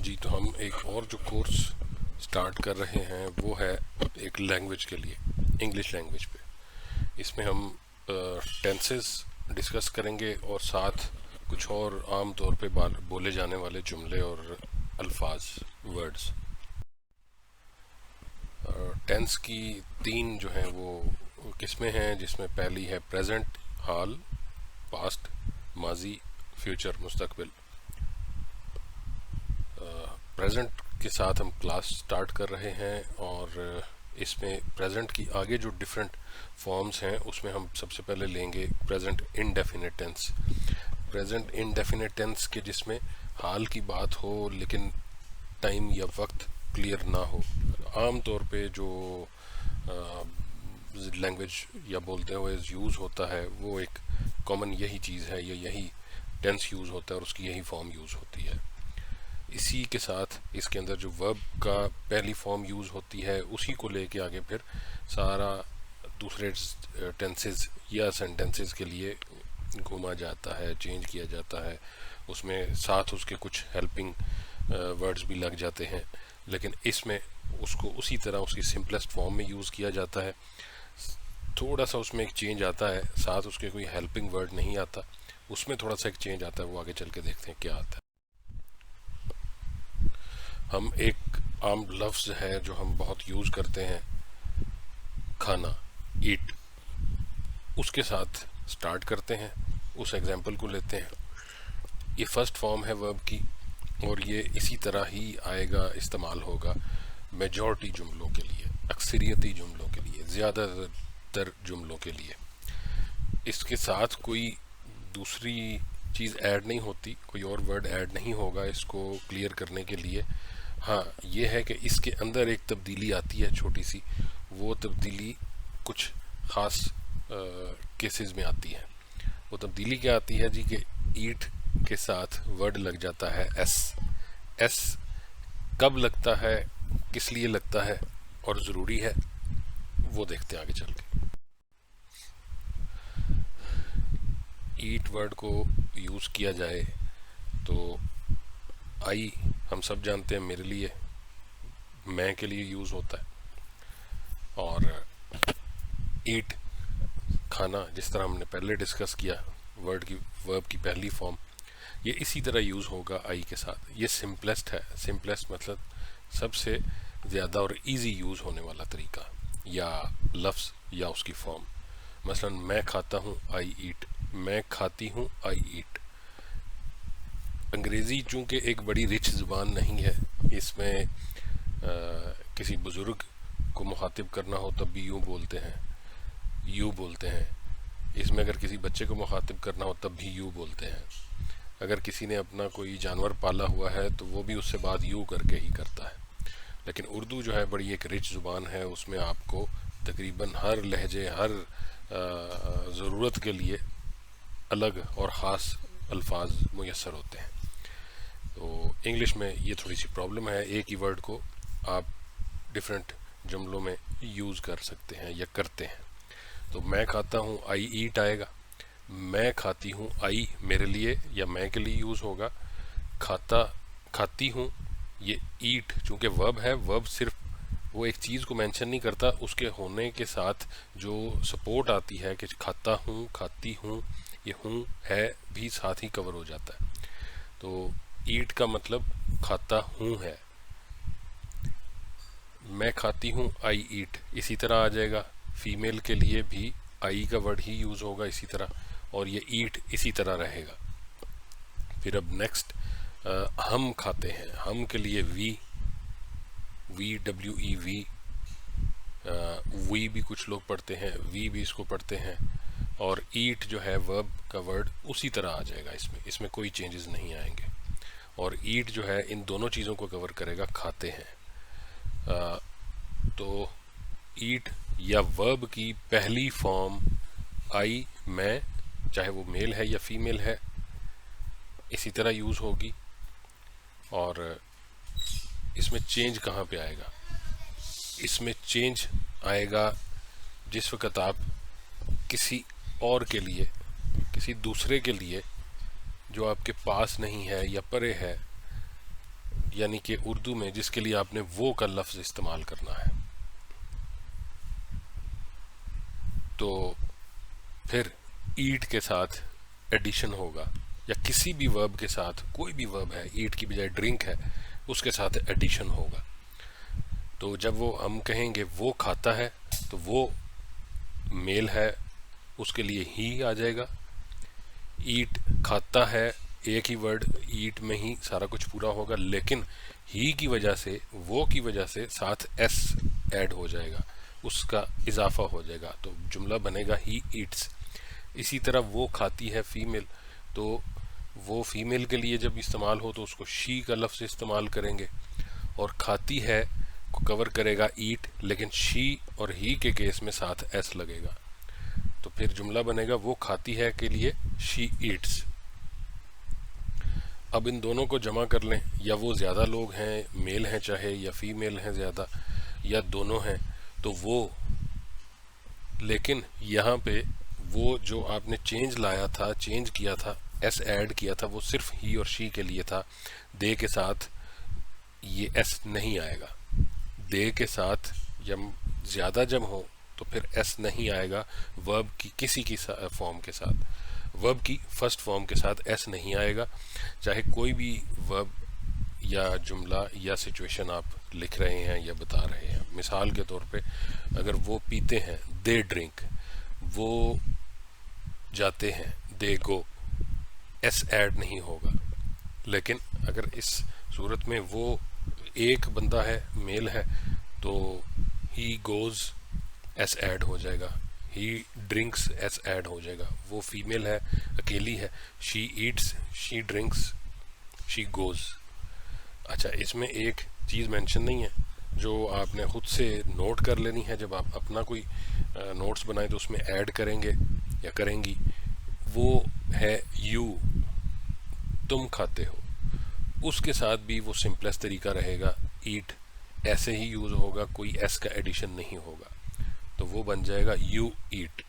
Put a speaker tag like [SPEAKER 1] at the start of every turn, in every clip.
[SPEAKER 1] जी, तो हम एक और जो कोर्स स्टार्ट कर रहे हैं वो है एक लैंग्वेज के लिए, इंग्लिश लैंग्वेज पे। इसमें हम टेंसेस डिस्कस करेंगे और साथ कुछ और आम तौर पे बोले जाने वाले जुमले और अल्फाज, वर्ड्स। टेंस की तीन जो हैं वो किस्में हैं, जिसमें पहली है प्रेजेंट, हाल, पास्ट, माजी, फ्यूचर, मुस्तकबिल। प्रेजेंट के साथ हम क्लास स्टार्ट कर रहे हैं और इसमें प्रेजेंट की आगे जो डिफरेंट फॉर्म्स हैं उसमें हम सबसे पहले लेंगे present indefinite tense. Present indefinite tense के जिसमें हाल की बात हो लेकिन टाइम या वक्त क्लियर ना हो। आम तौर पे जो लैंग्वेज या बोलते हुए यूज़ होता है वो एक कॉमन यही चीज़ है, या यही टेंस यूज़ होता है और उसकी यही फॉर्म यूज़ होती है। इसी के साथ इसके अंदर जो वर्ब का पहली फॉर्म यूज़ होती है उसी को लेके आगे फिर सारा दूसरे टेंसेस या सेंटेंसेस के लिए घूमा जाता है, चेंज किया जाता है। उसमें साथ उसके कुछ हेल्पिंग वर्ड्स भी लग जाते हैं, लेकिन इसमें उसको उसी तरह उसकी सिंपलेस्ट फॉर्म में यूज़ किया जाता है। थोड़ा सा उसमें एक चेंज आता है, साथ उसके कोई हेल्पिंग वर्ड नहीं आता, उसमें थोड़ा सा एक चेंज आता है, वो आगे चल के देखते हैं क्या आता है। हम एक आम लफ्ज़ है जो हम बहुत यूज़ करते हैं, खाना, ईट, उसके साथ स्टार्ट करते हैं। उस एग्जाम्पल को लेते हैं। ये फर्स्ट फॉर्म है वर्ब की और ये इसी तरह ही आएगा, इस्तेमाल होगा मेजॉरिटी जुमलों के लिए, अक्सरियती जुमलों के लिए, ज़्यादातर जुमलों के लिए। इसके साथ कोई दूसरी चीज़ ऐड नहीं होती, कोई और वर्ड ऐड नहीं होगा इसको क्लियर करने के लिए। हाँ, ये है कि इसके अंदर एक तब्दीली आती है छोटी सी, वो तब्दीली कुछ ख़ास केसेस में आती है। वो तब्दीली क्या आती है जी, कि ईट के साथ वर्ड लग जाता है एस। एस कब लगता है, किस लिए लगता है और ज़रूरी है, वो देखते हैं आगे चल के। ईट वर्ड को यूज़ किया जाए तो आई हम सब जानते हैं मेरे लिए, मैं के लिए यूज़ होता है। और ईट खाना, जिस तरह हमने पहले डिस्कस किया, वर्ब की पहली फॉर्म, ये इसी तरह यूज़ होगा आई के साथ। ये सिंपलेस्ट है, सिंपलेस्ट मतलब सबसे ज़्यादा और इजी यूज़ होने वाला तरीका या लफ्ज़ या उसकी फॉर्म। मसलन मैं खाता हूँ, आई ईट, मैं खाती हूँ, आई ईट। अंग्रेज़ी चूँकि एक बड़ी रिच ज़ुबान नहीं है, इसमें किसी बुज़ुर्ग को मुखातिब करना हो तब भी यूँ बोलते हैं, यू बोलते हैं। इसमें अगर किसी बच्चे को मुखातिब करना हो तब भी यू बोलते हैं। अगर किसी ने अपना कोई जानवर पाला हुआ है तो वो भी उससे बात यू करके ही करता है। लेकिन उर्दू जो है बड़ी एक रिच ज़ुबान है, उसमें आपको तकरीबन हर लहजे, हर ज़रूरत के लिए अलग और ख़ास अल्फाज मुयस्सर होते हैं। तो इंग्लिश में ये थोड़ी सी प्रॉब्लम है, एक ही वर्ड को आप डिफरेंट जुमलों में यूज़ कर सकते हैं या करते हैं। तो मैं खाता हूँ, आई ईट आएगा। मैं खाती हूँ, आई मेरे लिए या मैं के लिए यूज़ होगा। खाता, खाती हूँ, ये ईट चूँकि वर्ब है, वर्ब सिर्फ वो एक चीज़ को मेंशन नहीं करता, उसके होने के साथ जो सपोर्ट आती है कि खाता हूँ, खाती हूँ, ये हूँ है भी साथ ही कवर हो जाता है। तो ईट का मतलब खाता हूँ है। मैं खाती हूँ, आई ईट, इसी तरह आ जाएगा। फीमेल के लिए भी आई का वर्ड ही यूज़ होगा इसी तरह, और ये ईट इसी तरह रहेगा। फिर अब नेक्स्ट हम खाते हैं, हम के लिए वी, WEV, वी भी कुछ लोग पढ़ते हैं, वी भी इसको पढ़ते हैं। और ईट जो है वर्ब का वर्ड उसी तरह आ जाएगा, इसमें कोई चेंजेस नहीं आएंगे। और ईट जो है इन दोनों चीज़ों को कवर करेगा, खाते हैं। तो ईट या वर्ब की पहली फॉर्म आई, मैं, चाहे वो मेल है या फीमेल है, इसी तरह यूज़ होगी। और इसमें चेंज कहाँ पे आएगा? इसमें चेंज आएगा जिस वक्त आप किसी और के लिए, किसी दूसरे के लिए जो आपके पास नहीं है या परे है, यानी कि उर्दू में जिसके लिए आपने वो का लफ्ज़ इस्तेमाल करना है। तो फिर ईट के साथ एडिशन होगा, या किसी भी वर्ब के साथ, कोई भी वर्ब है, ईट की बजाय ड्रिंक है, उसके साथ एडिशन होगा। तो जब वो हम कहेंगे वो खाता है, तो वो मेल है, उसके लिए ही आ जाएगा। ईट खाता है, एक ही वर्ड ईट में ही सारा कुछ पूरा होगा, लेकिन ही की वजह से, वो की वजह से साथ एस ऐड हो जाएगा, उसका इजाफा हो जाएगा, तो जुमला बनेगा ही ईट्स। इसी तरह वो खाती है फीमेल, तो वो फीमेल के लिए जब इस्तेमाल हो तो उसको शी का लफ्ज़ इस्तेमाल करेंगे, और खाती है को कवर करेगा ईट, लेकिन शी और ही के केस में साथ एस लगेगा, तो फिर जुमला बनेगा वो खाती है के लिए शी ईट्स। अब इन दोनों को जमा कर लें, या वो ज़्यादा लोग हैं, मेल हैं चाहे या फीमेल हैं ज़्यादा, या दोनों हैं, तो वो, लेकिन यहाँ पे वो जो आपने चेंज लाया था, चेंज किया था, एस ऐड किया था, वो सिर्फ ही और शी के लिए था। दे के साथ ये एस नहीं आएगा। दे के साथ जब ज़्यादा जम हो तो फिर एस नहीं आएगा। वर्ब की किसी की फॉर्म के साथ, वर्ब की फर्स्ट फॉर्म के साथ एस नहीं आएगा, चाहे कोई भी वर्ब या जुमला या सिचुएशन आप लिख रहे हैं या बता रहे हैं। मिसाल के तौर पे अगर वो पीते हैं, दे ड्रिंक, वो जाते हैं, दे गो, एस ऐड नहीं होगा। लेकिन अगर इस सूरत में वो एक बंदा है, मेल है, तो ही गोज़ एस ऐड हो जाएगा, ही ड्रिंक्स एस ऐड हो जाएगा। वो फीमेल है, अकेली है, she Yeats, she drinks, she goes. अच्छा, इसमें एक चीज़ मेंशन नहीं है जो आपने खुद से नोट कर लेनी है। जब आप अपना कोई नोट्स बनाए तो उसमें ऐड करेंगे या करेंगी, वो है यू, तुम खाते हो। उसके साथ भी वो सिंपलेस्ट तरीका रहेगा, ईट ऐसे ही यूज़ होगा, कोई एस का एडिशन नहीं होगा, तो वो बन जाएगा you eat,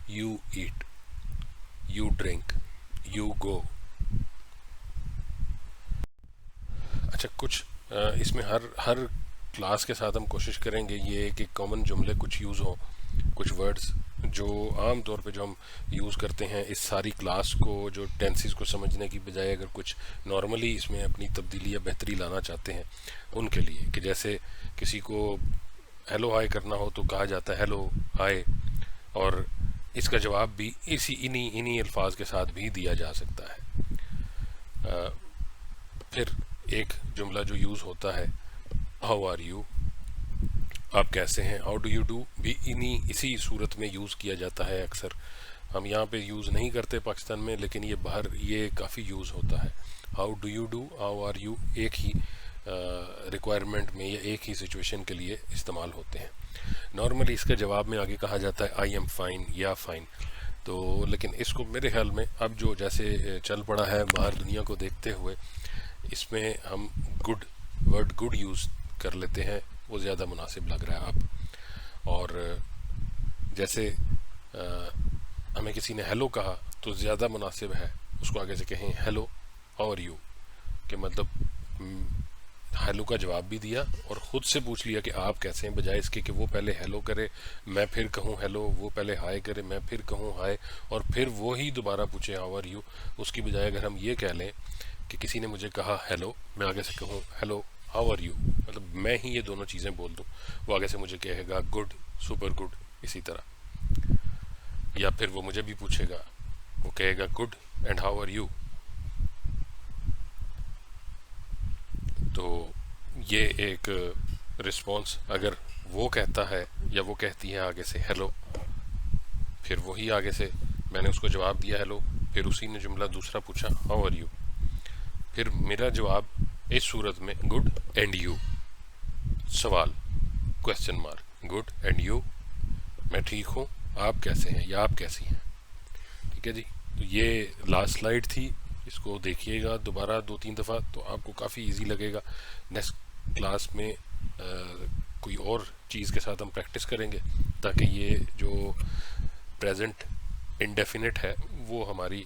[SPEAKER 1] you eat, you drink, you go. अच्छा, कुछ इसमें हर क्लास के साथ हम कोशिश करेंगे ये कि कॉमन जुमले कुछ यूज़ हो, कुछ वर्ड्स जो आम तौर पे जो हम यूज़ करते हैं इस सारी क्लास को, जो टेंसेस को समझने की बजाय अगर कुछ नॉर्मली इसमें अपनी तब्दीली या बेहतरी लाना चाहते हैं उनके लिए, कि जैसे किसी को हेलो हाय करना हो तो कहा जाता है हेलो हाय, और इसका जवाब भी इन्हीं अल्फाज के साथ भी दिया जा सकता है। फिर एक जुमला जो यूज़ होता है, हाउ आर यू, आप कैसे हैं, हाउ डू यू डू, भी इसी सूरत में यूज़ किया जाता है अक्सर। हम यहाँ पे यूज़ नहीं करते पाकिस्तान में, लेकिन ये बाहर ये काफ़ी यूज़ होता है। How do you do, how are you एक ही रिक्वायरमेंट में या एक ही सिचुएशन के लिए इस्तेमाल होते हैं। नॉर्मली इसका जवाब में आगे कहा जाता है आई एम फाइन या फाइन। तो लेकिन इसको मेरे ख्याल में अब जो जैसे चल पड़ा है बाहर दुनिया को देखते हुए, इसमें हम गुड, वर्ड गुड यूज़ कर लेते हैं, वो ज़्यादा मुनासिब लग रहा है अब। और जैसे हमें किसी ने हेलो कहा तो ज़्यादा मुनासिब है उसको आगे से कहें हेलो हाउ आर यू, कि मतलब हेलो का जवाब भी दिया और ख़ुद से पूछ लिया कि आप कैसे हैं, बजाय इसके कि वो पहले हेलो करे मैं फिर कहूँ हेलो, वो पहले हाय करे मैं फिर कहूँ हाय, और फिर वो ही दोबारा पूछे हाउ आर यू। उसकी बजाय अगर हम ये कह लें कि किसी ने मुझे कहा हेलो, मैं आगे से कहूँ हेलो हाउ आर यू, मतलब मैं ही ये दोनों चीज़ें बोल दूँ, वो आगे से मुझे कहेगा गुड, सुपर गुड, इसी तरह। या फिर वो मुझे भी पूछेगा, वो कहेगा good and how are you. तो ये एक रिस्पॉन्स अगर वो कहता है या वो कहती है आगे से हेलो, फिर वही आगे से मैंने उसको जवाब दिया हेलो, फिर उसी ने जुमला दूसरा पूछा हाउ आर यू, फिर मेरा जवाब इस सूरत में गुड एंड यू, सवाल question mark, good and you, मैं ठीक हूँ, आप कैसे हैं या आप कैसी हैं। ठीक है जी, तो ये लास्ट स्लाइड थी, इसको देखिएगा दोबारा 2-3 दफ़ा तो आपको काफ़ी इजी लगेगा। नेक्स्ट क्लास में कोई और चीज़ के साथ हम प्रैक्टिस करेंगे ताकि ये जो प्रेजेंट इंडेफिनिट है वो हमारी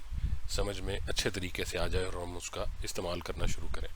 [SPEAKER 1] समझ में अच्छे तरीके से आ जाए और हम उसका इस्तेमाल करना शुरू करें।